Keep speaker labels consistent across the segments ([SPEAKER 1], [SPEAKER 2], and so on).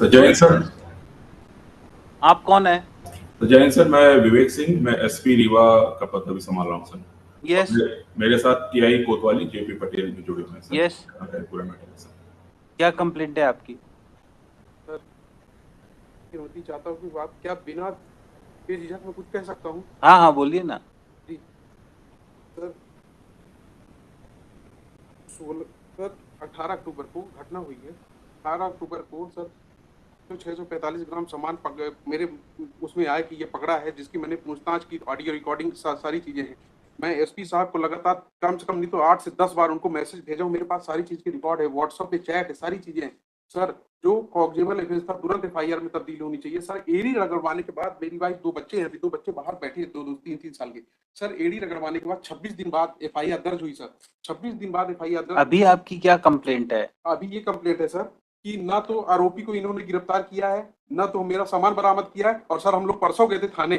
[SPEAKER 1] Sir Jain sir.
[SPEAKER 2] आप कौन है?
[SPEAKER 1] तो जैन सर, मैं विवेक सिंह, मैं एसपी रीवा का पद अभी संभाल रहा हूँ सर।
[SPEAKER 2] यस
[SPEAKER 1] मेरे साथ टीआई कोतवाली जेपी पटेल भी जुड़े हुए हैं सर।
[SPEAKER 2] यस।
[SPEAKER 1] पूरा मैटर है सर।
[SPEAKER 2] क्या कंप्लेंट है आपकी?
[SPEAKER 3] सर, अनुमति चाहता हूँ कि आप क्या बिना बेझिझक में कुछ कह सकता हूँ?
[SPEAKER 2] हाँ हाँ बोलिए ना।
[SPEAKER 3] जी सर, 18 अक्टूबर को घटना हुई है। 18 अक्टूबर को सर 645 ग्राम सामान मेरे उसमें आया कि ये पकड़ा है, जिसकी मैंने पूछताछ की, ऑडियो रिकॉर्डिंग सारी चीजें हैं। मैं एसपी साहब को लगातार कम से कम नहीं तो 8 से 10 बार उनको मैसेज भेजा हूँ। मेरे पास सारी चीज की रिकॉर्ड है, व्हाट्सएप पे चैट है, सारी चीजें हैं। सर, जो कॉग्निजेबल एफआईआर था तुरंत एफआईआर में तब्दील होनी चाहिए। सर, एडी रगड़वाने के बाद, मेरी वाइफ 2 बच्चे हैं, अभी 2 बच्चे बाहर बैठे हैं, 2-3 साल के। सर, एडी रगड़वाने के बाद 26 दिन बाद एफआईआर दर्ज हुई सर। 26 दिन बाद एफआईआर दर्ज।
[SPEAKER 2] अभी आपकी क्या कंप्लेंट है?
[SPEAKER 3] अभी ये कंप्लेंट है सर कि ना तो आरोपी को इन्होंने गिरफ्तार किया है, ना तो मेरा सामान बरामद किया है। और सर, हम लोग परसों गए थे थाने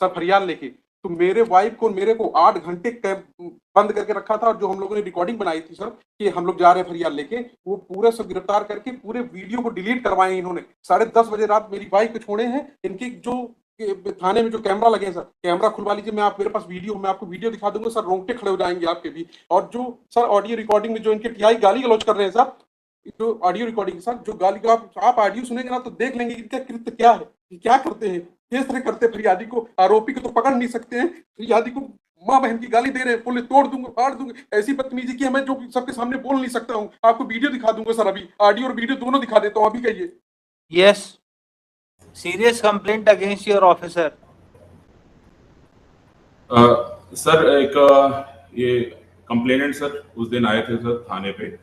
[SPEAKER 3] सर फरियाद लेके, तो मेरे वाइफ को मेरे को 8 घंटे बंद करके रखा था। और जो हम लोगों ने रिकॉर्डिंग बनाई थी सर कि हम लोग जा रहे हैं फरियाद लेके, वो पूरे सब गिरफ्तार करके पूरे वीडियो को डिलीट करवाए इन्होंने। 10:30 बजे रात मेरी वाइफ को छोड़े हैं। इनकी जो थाने में जो कैमरा लगे सर, कैमरा खुलवा लीजिए, मैं आप मेरे पास वीडियो, मैं आपको वीडियो दिखा दूंगा सर, रोंगटे खड़े हो जाएंगे आपके भी। और जो सर ऑडियो रिकॉर्डिंग में जो इनके टीआई गाली गलौज कर रहे हैं सर, जो ऑडियो रिकॉर्डिंग सर, जो गाली को आप ऑडियो सुनेंगे ना तो देख लेंगे इनका कृत्य क्या है, कि क्या करते हैं, किस तरह करते हैं। फरियादी को, आरोपी को तो पकड़ नहीं सकते हैं, फरियादी को माँ बहन की गाली दे रहे हैं, बोले तोड़ दूंगा, फाड़ दूंगा। ऐसी बदतमीजी की मैं जो सबके सामने बोल नहीं सकता हूँ। आपको वीडियो दिखा दूंगा सर, अभी ऑडियो और वीडियो दोनों दिखा देता हूँ, अभी कहिए।
[SPEAKER 2] Yes, serious complaint against your officer.
[SPEAKER 1] Sir, ये कंप्लेनेंट सर उस दिन आए थे सर थाने पे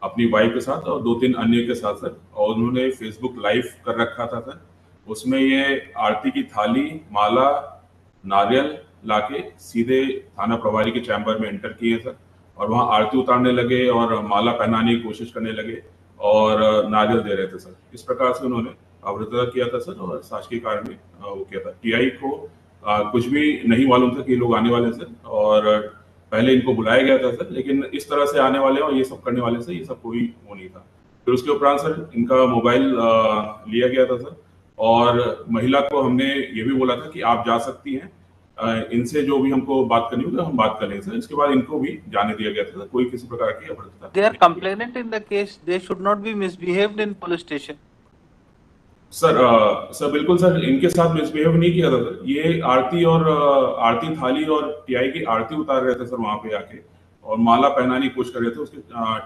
[SPEAKER 1] अपनी वाइफ के साथ और 2-3 अन्य के साथ सर, और उन्होंने फेसबुक लाइव कर रखा था सर। उसमें ये आरती की थाली, माला, नारियल लाके सीधे थाना प्रभारी के चैम्बर में एंटर किए सर, और वहाँ आरती उतारने लगे और माला पहनाने की कोशिश करने लगे और नारियल दे रहे थे सर। इस प्रकार से उन्होंने अवरुद्ध किया था सर, और शासकीय कार्य में वो किया था। टीआई को कुछ भी नहीं मालूम था कि ये लोग आने वाले सर, और पहले इनको बुलाया गया था सर, लेकिन इस तरह से आने वाले और ये सब करने वाले सर, ये सब कोई वो नहीं था। फिर उसके उपरांत सर इनका मोबाइल लिया गया था सर, और महिला को हमने ये भी बोला था कि आप जा सकती हैं, इनसे जो भी हमको बात करनी होगी हम बात कर लेंगे सर। इसके बाद इनको भी जाने दिया गया था, कोई किसी प्रकार की अभद्रता।
[SPEAKER 2] They are complainant in the case, they should not be misbehaved in police station.
[SPEAKER 1] Sir बिल्कुल सर, इनके साथ मिसबिहेव नहीं किया था सर। ये आरती थाली और टीआई की आरती उतार रहे थे सर वहां पे आके, और माला पहनाने की कोशिश कर रहे थे उसके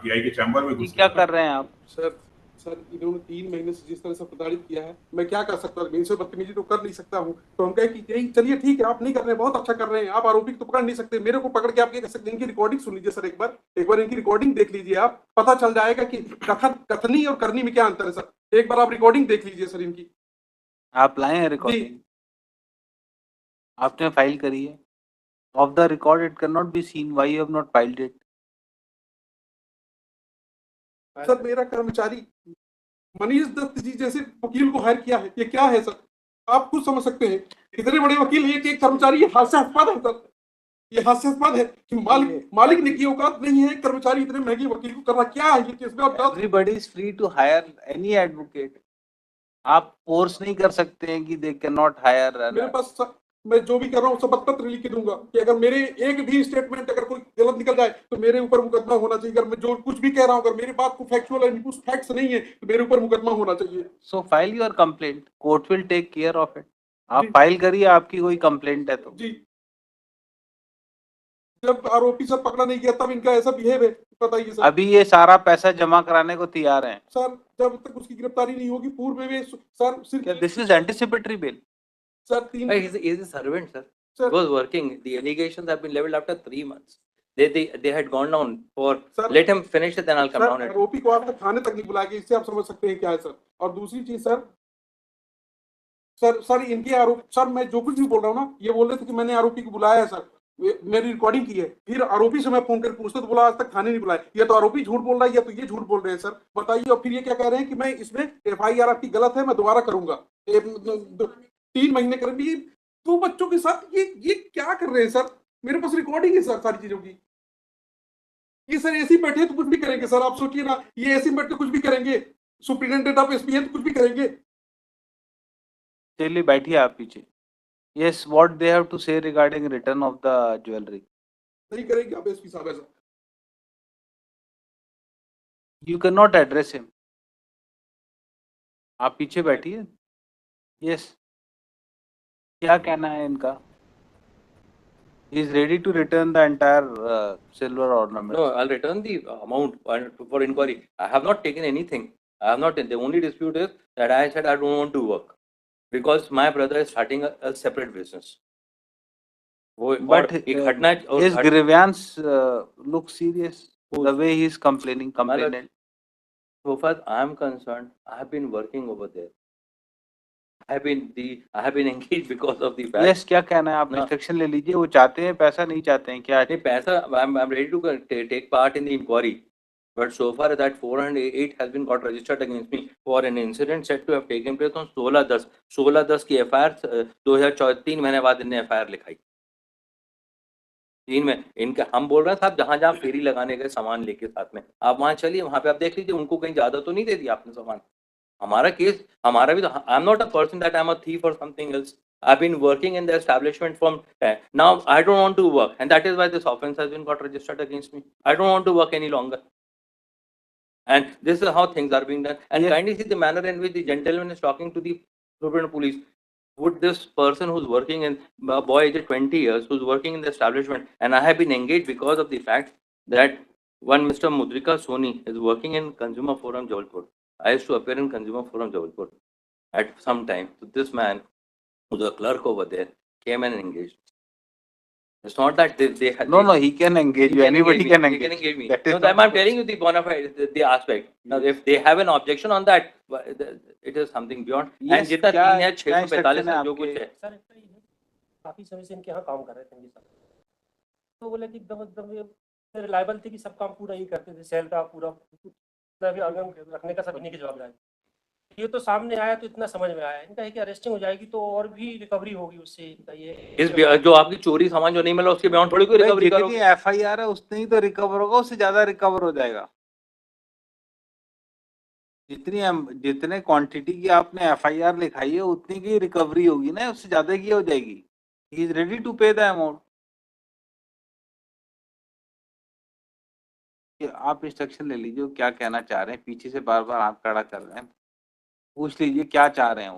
[SPEAKER 1] टीआई के चैम्बर में घुस।
[SPEAKER 2] क्या कर रहे हैं आप?
[SPEAKER 3] सर इन्होंने 3 महीने से जिस तरह से प्रताड़ित किया है, मैं क्या कर सकता हूँ? इनसे बदतमीजी तो कर नहीं सकता हूँ। तो हम कहे कि यही चलिए ठीक है, आप नहीं कर रहे हैं, बहुत अच्छा कर रहे हैं, आप आरोपी को तो पकड़ नहीं सकते, मेरे को पकड़ के आप क्या कर सकते हैं? इनकी रिकॉर्डिंग सुन लीजिए सर, एक बार इनकी रिकॉर्डिंग देख लीजिए, आप पता चल जाएगा कि कथनी और करनी में क्या अंतर है सर। एक बार आप रिकॉर्डिंग देख लीजिए सर इनकी।
[SPEAKER 2] आप लाए हैं रिकॉर्डिंग? आपने फाइल करी है? Of the record it can not be seen, why you have not filed it?
[SPEAKER 3] Sir, मेरा कर्मचारी मनीष दत्त जी जैसे वकील को हायर किया है, ये क्या है सर? आप खुद समझ सकते हैं, इतने बड़े वकील एक कर्मचारी, ये हास्यास्पद है सर। ये हास्यास्पद है कि मालिक ने की औकात नहीं है कर्मचारी इतने महंगे वकील को करना। क्या है ये केस में?
[SPEAKER 2] Everybody is free to hire any advocate. आप फोर्स नहीं कर सकते हैं कि दे कैन नॉट हायर।
[SPEAKER 3] मेरे पास मैं जो भी कर रहा हूँ सब पत्र लिख के दूंगा कि अगर मेरे एक भी स्टेटमेंट अगर कोई गलत निकल जाए तो मेरे ऊपर मुकदमा होना चाहिए। अगर मैं जो कुछ भी कह रहा हूँ, अगर मेरी बात को फैक्चुअल है, कुछ फैक्ट्स नहीं है, तो मेरे ऊपर मुकदमा होना चाहिए।
[SPEAKER 2] So file your complaint, court will take care of it. आप फाइल करिए, आपकी कोई कंप्लेंट है तो।
[SPEAKER 3] जी, जब आरोपी सर पकड़ा नहीं गया तब इनका ऐसा बिहेव है, बताइए सर।
[SPEAKER 2] अभी ये सारा पैसा जमा कराने को तैयार हैं
[SPEAKER 3] सर, जब तक उसकी गिरफ्तारी नहीं होगी, पूर्व में सर सिर्फ
[SPEAKER 2] this is anticipatory bill.
[SPEAKER 3] Sir 3
[SPEAKER 4] he is a servant, sir. He was working. The allegations have been leveled after 3 months. They had gone down for
[SPEAKER 3] sir,
[SPEAKER 4] let him finish it, then I'll come down.
[SPEAKER 3] आरोपी को आप थाने तक नहीं बुलाया गया, इससे आप समझ सकते हैं क्या है सर। और दूसरी चीज सर इनके आरोप, सर मैं जो कुछ भी बोल रहा हूँ ना, ये बोल रहे थे कि मैंने आरोपी को बुलाया है सर, मेरी रिकॉर्डिंग की है। फिर आरोपी से मैं फोन कर पूछता तो बोला आज तक थाने नहीं बुलाया। ये तो आरोपी झूठ बोल रहा है या तो ये झूठ बोल रहे हैं सर, बताइए। और फिर ये क्या कह रहे हैं कि मैं इसमें एफआईआर आपकी गलत है, मैं दोबारा करूंगा। 3 महीने करेंगे 2 बच्चों के साथ, ये क्या कर रहे हैं सर? मेरे पास रिकॉर्डिंग है सर सारी चीजों की। ये सर ऐसे बैठे तो कुछ भी करेंगे सर, आप सोचिए ना, ये ऐसे बैठ के कुछ भी करेंगे। सुप्रिटेंडेंट ऑफ एसपी है तो कुछ भी करेंगे।
[SPEAKER 2] चलिए बैठिए आप पीछे। Yes, what they have to say regarding return of the jewelry?
[SPEAKER 3] नहीं करेंगे आप एसपी साहब ऐसा।
[SPEAKER 2] You cannot address him. आप पीछे बैठिए। Yes. क्या कहना है इनका? He is ready to return the entire silver ornament.
[SPEAKER 4] No, I'll return the amount for inquiry. I have not taken anything. I have not. The only dispute is that I said I don't want to work because my brother is starting a separate business.
[SPEAKER 2] But his grievance looks serious. The way he is complaining, complainant.
[SPEAKER 4] So far I am concerned, I have been working over there. I have been engaged because of the fact.
[SPEAKER 2] Yes, क्या कहना है आप? Instruction ले लीजिए। वो चाहते हैं पैसा, नहीं चाहते हैं क्या?
[SPEAKER 4] नहीं पैसा, I'm ready to take part in the inquiry, but so far that 408 has been got registered against me for an incident said to have taken place on 16/10 की FIR 2003 महीने बाद इन्हें FIR लिखाई 3 में। इनके हम बोल रहे हैं साहब जहाँ जहाँ फेरी लगाने गए सामान लेके साथ में, आप वहाँ चलिए, वहाँ पे आप देख लीजिए उनको कहीं ज्यादा तो नहीं दे दिया आपने सामान। हमारा केस, हमारा भी तो, I am not a person that I am a thief और something else. I've been working in the establishment from now. I don't want to work, and that is why this offense has been got registered against me. I don't want to work any longer, and this is how things are being done. And
[SPEAKER 2] Yes.
[SPEAKER 4] kindly see the manner in which the gentleman is talking to the Superintendent of Police. Would this person who's working in a boy aged 20 years, who's working in the establishment, and I have been engaged because of the fact that one Mr. Mudrika Soni is working in Consumer Forum Jabalpur. I used to appear in Consumer Forum Jabalpur at some time. So this man, who's a clerk over there, came and engaged. It's not that they had.
[SPEAKER 2] No, he can engage you. Anybody can engage.
[SPEAKER 4] He can engage me.
[SPEAKER 2] That is
[SPEAKER 4] No,
[SPEAKER 2] not
[SPEAKER 4] I'm telling you the bona fide, the aspect. Now, if they have an objection on that, it is something beyond.
[SPEAKER 2] Yes,
[SPEAKER 4] And जितना
[SPEAKER 2] क्या-
[SPEAKER 4] 3 है, 645
[SPEAKER 2] क्या
[SPEAKER 4] है, जो
[SPEAKER 2] आपके-
[SPEAKER 4] कुछ है.
[SPEAKER 5] Sir इतना ही है, काफी समय से इनके यहाँ काम कर रहे थे ये सब, तो बोले कि एकदम रिलायबल थे कि सब काम पूरा ही करते थे, सेल का पूरा भी आगम रखने का सब इन्हीं की जवाबदारी। ये तो सामने आया तो इतना समझ में आया, इनका है कि अरेस्टिंग हो जाएगी तो और भी रिकवरी होगी उससे। इनका ये
[SPEAKER 4] इस जो आपकी चोरी सामान जो नहीं मिला उसके बयान थोड़ी कोई रिकवरी करोगे।
[SPEAKER 2] जितनी FIR है उतनी ही तो रिकवर होगा, उससे ज्यादा रिकवर हो जाएगा। जितने क्वांटिटी की आपने FIR लिखाई है उतनी की रिकवरी होगी ना, उससे ज्यादा की हो जाएगी। ही इज रेडी टू पे द अमाउंट। आप इंस्ट्रक्शन ले लीजिए, क्या कहना चाह रहे हैं। पीछे से बार बार हाथ खड़ा कर रहे हैं, पूछ लीजिए क्या चाह रहे हैं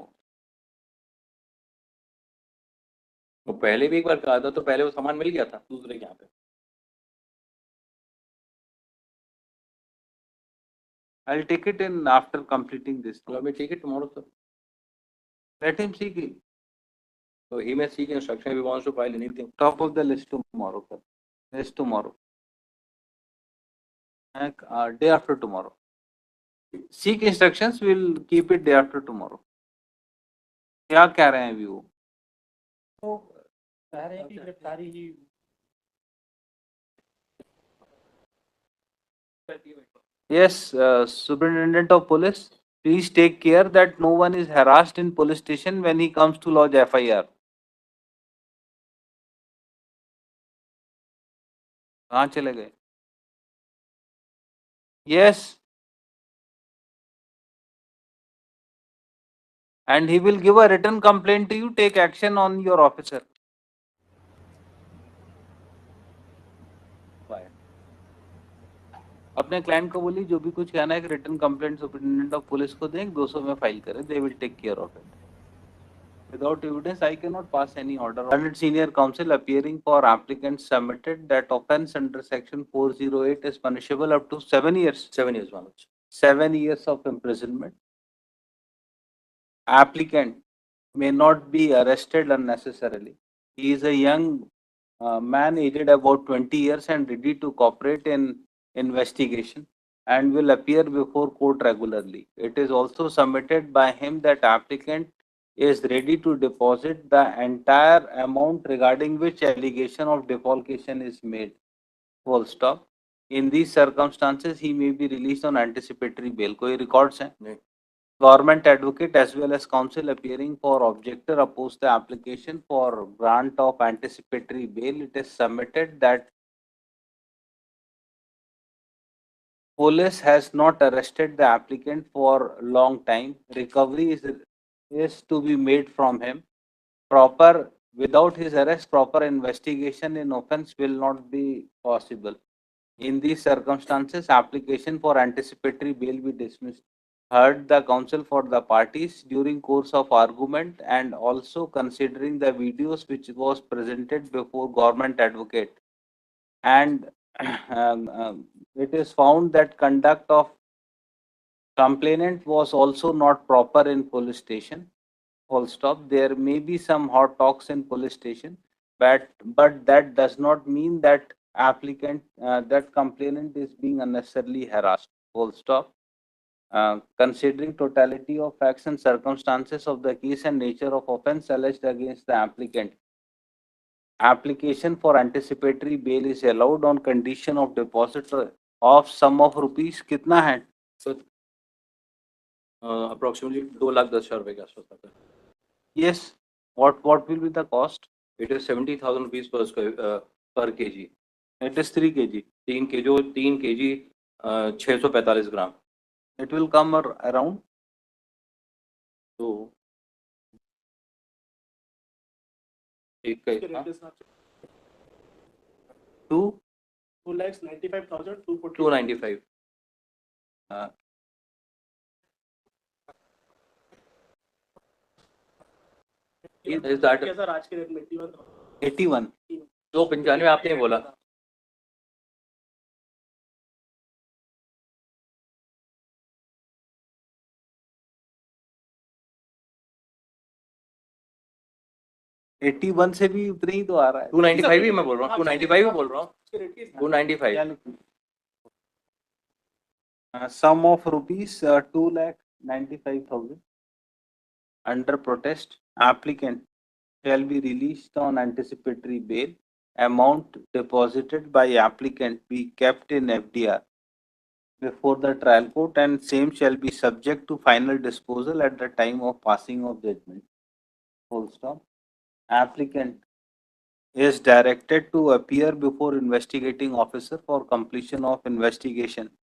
[SPEAKER 4] वो पहले भी एक बार कहा था, तो पहले वो सामान मिल गया था दूसरे के यहाँ पे।
[SPEAKER 2] I'll take it in after completing this.
[SPEAKER 4] Let me take it tomorrow, sir.
[SPEAKER 2] Let him seek it.
[SPEAKER 4] So he may seek instruction if he wants to file anything.
[SPEAKER 2] Top of the list tomorrow, sir. List tomorrow. And day after tomorrow. Seek instructions. We'll keep it day after tomorrow. क्या कह रहे हैं अभी वो?
[SPEAKER 5] तो कह रहे हैं कि गिरफ्तारी ही।
[SPEAKER 2] Yes, Superintendent of Police, please take care that no one is harassed in police station when he comes to lodge FIR. कहाँ चले गए? Yes. And he will give a written complaint to you. Take action on your officer. अपने client को बोलिए जो भी कुछ कहना है, return complaint superintendent of police को दें, 200 में फाइल करें. They will take care of it. Without evidence, I cannot pass any order. Learned senior counsel appearing for applicant submitted that offence under section 408 is punishable up to 7 years.
[SPEAKER 4] 7 years, Manoj.
[SPEAKER 2] 7 years of imprisonment. Applicant may not be arrested unnecessarily. He is a young man aged about 20 years and ready to cooperate in investigation and will appear before court regularly. It is also submitted by him that applicant is ready to deposit the entire amount regarding which allegation of defalcation is made. Full stop. In these circumstances, he may be released on anticipatory bail. कोई records हैं?
[SPEAKER 4] नहीं.
[SPEAKER 2] Government advocate as well as counsel appearing for objector oppose the application for grant of anticipatory bail. It is submitted that Police has not arrested the applicant for long time. Recovery is to be made from him. Without his arrest, proper investigation in offence will not be possible. In these circumstances, application for anticipatory bail be dismissed. Heard the counsel for the parties during course of argument and also considering the videos which was presented before government advocate, and it is found that conduct of complainant was also not proper in police station. Full stop. There may be some hot talks in police station, but that does not mean that that complainant is being unnecessarily harassed. Full stop. Considering totality of facts and circumstances of the case and nature of offence alleged against the applicant, application for anticipatory bail is allowed on condition of deposit of sum of rupees कितना है?
[SPEAKER 4] So approximately 2,10,000 रुपए के आसपास आता है.
[SPEAKER 2] Yes. What will be the cost?
[SPEAKER 4] It is 70,000 rupees per kg.
[SPEAKER 2] It is 3 kg.
[SPEAKER 4] 3 kg 645 gram.
[SPEAKER 2] It will come around.
[SPEAKER 4] तो एक का इतना 295. Is that
[SPEAKER 2] 81.
[SPEAKER 4] 295 आपने बोला.
[SPEAKER 2] एट्टी वन से भी उतने ही तो आ रहा है.
[SPEAKER 4] 295 ही मैं बोल रहा हूँ. 295 ही बोल रहा हूँ. 295.
[SPEAKER 2] Sum of rupees 2,95,000 under protest. Applicant shall be released on anticipatory bail. Amount deposited by applicant be kept in FDR before the trial court and same shall be subject to final disposal at the time of passing of judgment. Full stop. Applicant is directed to appear before investigating officer for completion of investigation